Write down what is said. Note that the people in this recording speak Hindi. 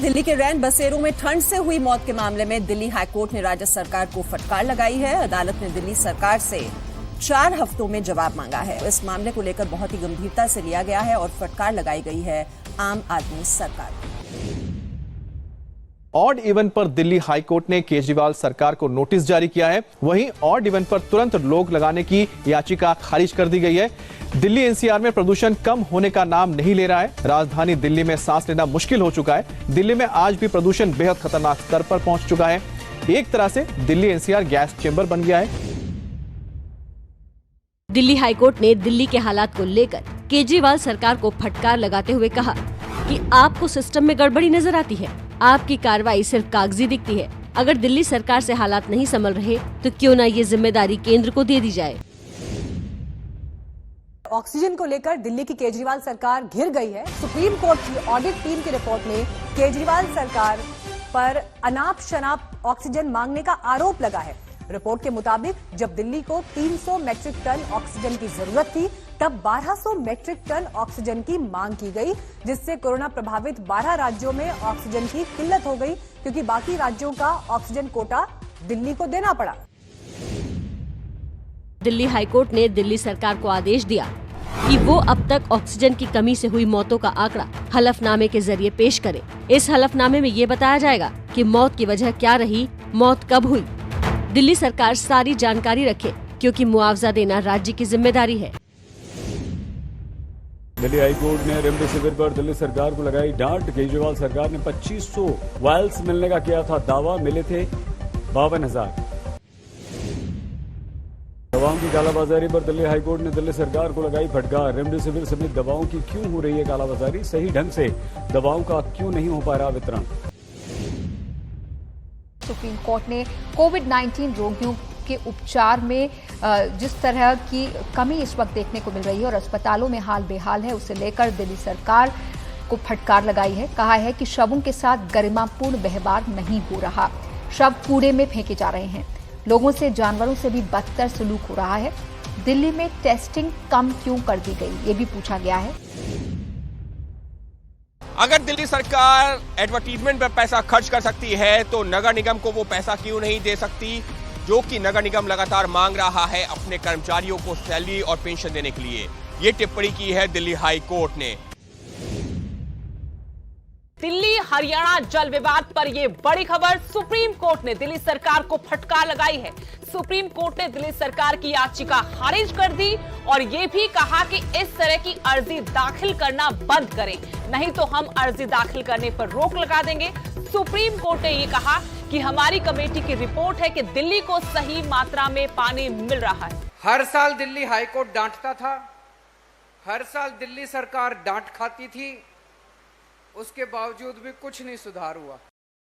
दिल्ली के रैन बसेरों में ठंड से हुई मौत के मामले में दिल्ली हाईकोर्ट ने राज्य सरकार को फटकार लगाई है। अदालत ने दिल्ली सरकार से 4 हफ्तों में जवाब मांगा है। इस मामले को लेकर बहुत ही गंभीरता से लिया गया है और फटकार लगाई गई है आम आदमी सरकार को। ऑड इवन पर दिल्ली हाईकोर्ट ने केजरीवाल सरकार को नोटिस जारी किया है। वहीं ऑड इवन पर तुरंत रोक लगाने की याचिका खारिज कर दी गई है। दिल्ली एनसीआर में प्रदूषण कम होने का नाम नहीं ले रहा है। राजधानी दिल्ली में सांस लेना मुश्किल हो चुका है। दिल्ली में आज भी प्रदूषण बेहद खतरनाक स्तर पर पहुंच चुका है। एक तरह से दिल्ली एनसीआर गैस चेंबर बन गया है। दिल्ली हाईकोर्ट ने दिल्ली के हालात को लेकर केजरीवाल सरकार को फटकार लगाते हुए कहा कि आपको सिस्टम में गड़बड़ी नजर आती है, आपकी कार्रवाई सिर्फ कागजी दिखती है। अगर दिल्ली सरकार से हालात नहीं संभल रहे तो क्यों न ये जिम्मेदारी केंद्र को दे दी जाए। ऑक्सीजन को लेकर दिल्ली की केजरीवाल सरकार घिर गई है। सुप्रीम कोर्ट की ऑडिट टीम की रिपोर्ट में केजरीवाल सरकार पर अनाप शनाप ऑक्सीजन मांगने का आरोप लगा है। रिपोर्ट के मुताबिक जब दिल्ली को 300 मैट्रिक टन ऑक्सीजन की जरूरत थी, तब 1200 मैट्रिक टन ऑक्सीजन की मांग की गई, जिससे कोरोना प्रभावित 12 राज्यों में ऑक्सीजन की किल्लत हो गई, क्योंकि बाकी राज्यों का ऑक्सीजन कोटा दिल्ली को देना पड़ा। दिल्ली हाईकोर्ट ने दिल्ली सरकार को आदेश दिया कि वो अब तक ऑक्सीजन की कमी से हुई मौतों का आंकड़ा हलफनामे के जरिए पेश करे। इस हलफनामे में ये बताया जाएगा कि मौत की वजह क्या रही, मौत कब हुई। दिल्ली सरकार सारी जानकारी रखे, क्योंकि मुआवजा देना राज्य की जिम्मेदारी है। दिल्ली हाईकोर्ट ने रेमडेसिविर पर दिल्ली सरकार को लगाई डांट। केजरीवाल सरकार ने 2500 वायल्स मिलने का किया था दावा, मिले थे 52,000। दवाओं की कालाबाजारी पर दिल्ली हाईकोर्ट ने दिल्ली सरकार को लगाई फटकार। रेमडेसिविर समेत दवाओं की क्यों हो रही है कालाबाजारी, सही ढंग से दवाओं का क्यों नहीं हो पा रहा वितरण। सुप्रीम कोर्ट ने कोविड-19 रोगियों के उपचार में जिस तरह की कमी इस वक्त देखने को मिल रही है और अस्पतालों में हाल बेहाल है, उसे लेकर दिल्ली सरकार को फटकार लगाई है। कहा है कि शवों के साथ गरिमापूर्ण व्यवहार नहीं हो रहा, शव कूड़े में फेंके जा रहे हैं, लोगों से जानवरों से भी बदतर सलूक हो रहा है। दिल्ली में टेस्टिंग कम क्यों कर दी गई, ये भी पूछा गया है। अगर दिल्ली सरकार एडवर्टीजमेंट पर पैसा खर्च कर सकती है तो नगर निगम को वो पैसा क्यों नहीं दे सकती, जो कि नगर निगम लगातार मांग रहा है अपने कर्मचारियों को सैलरी और पेंशन देने के लिए। ये टिप्पणी की है दिल्ली हाई कोर्ट ने। दिल्ली हरियाणा जल विवाद पर यह बड़ी खबर। सुप्रीम कोर्ट ने दिल्ली सरकार को फटकार लगाई है। सुप्रीम कोर्ट ने दिल्ली सरकार की याचिका खारिज कर दी और यह भी कहा कि इस तरह की अर्जी दाखिल करना बंद करें, नहीं तो हम अर्जी दाखिल करने पर रोक लगा देंगे। सुप्रीम कोर्ट ने यह कहा कि हमारी कमेटी की रिपोर्ट है कि दिल्ली को सही मात्रा में पानी मिल रहा है। हर साल दिल्ली हाईकोर्ट डांटता था, हर साल दिल्ली सरकार डांट खाती थी, उसके बावजूद भी कुछ नहीं सुधार हुआ।